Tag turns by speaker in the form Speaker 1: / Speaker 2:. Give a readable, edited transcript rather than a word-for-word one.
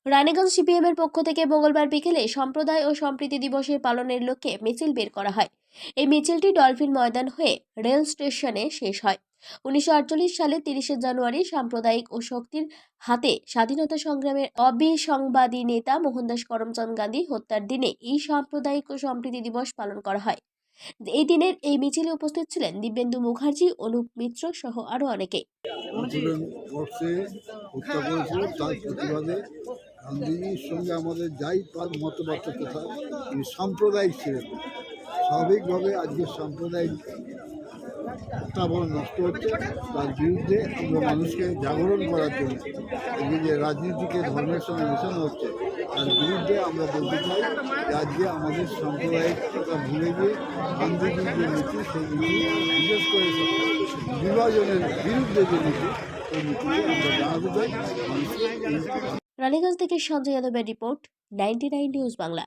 Speaker 1: Raniganj CPM এর পক্ষ থেকে মঙ্গলবার বিকেলে সম্প্রদায় ও সম্প্রীতি দিবসের পালনের লক্ষ্যে মিছিল বের করা হয়। এই মিছিলটি ডলফিন ময়দান হয়ে রেল স্টেশনে শেষ হয়। 1948 সালে 30 জানুয়ারি সাম্প্রদায়িক ও শক্তির হাতে স্বাধীনতা সংগ্রামের অবিসংবাদী নেতা মোহনদাস করমচাঁদ গান্ধী হত্যার দিনে এই সাম্প্রদায়িক ও সম্প্রীতি দিবস পালন করা হয়। এই দিনের এই মিছিলে উপস্থিত ছিলেন দিব্যেন্দু মুখার্জি, অনুপ মিত্র সহ আরো অনেকে।
Speaker 2: হত্যা করেছিল তার প্রতিবাদে গান্ধীজির সঙ্গে আমাদের যাই মতপার্থক্য থাক, তিনি সাম্প্রদায়িক ছিলেন। স্বাভাবিকভাবে আজকে সাম্প্রদায়িক তাবড় নষ্ট হচ্ছে, তার বিরুদ্ধে আমরা মানুষকে জাগরণ করার জন্য এই যে রাজনীতিকে ধর্মের সঙ্গে মেশানো হচ্ছে, তার বিরুদ্ধে আমরা বলতে চাই যে আজকে আমাদের সাম্প্রদায়িকতা ভুলে গিয়ে গান্ধীজির যে নীতি, সেই নীতি বিশেষ করে বিভাজনের বিরুদ্ধে যে নীতি, সেই নীতিকে আমরা জানাতে চাই মানুষকে।
Speaker 1: রানীগঞ্জ থেকে সঞ্জয় যাদবের রিপোর্ট, 99 নিউজ বাংলা।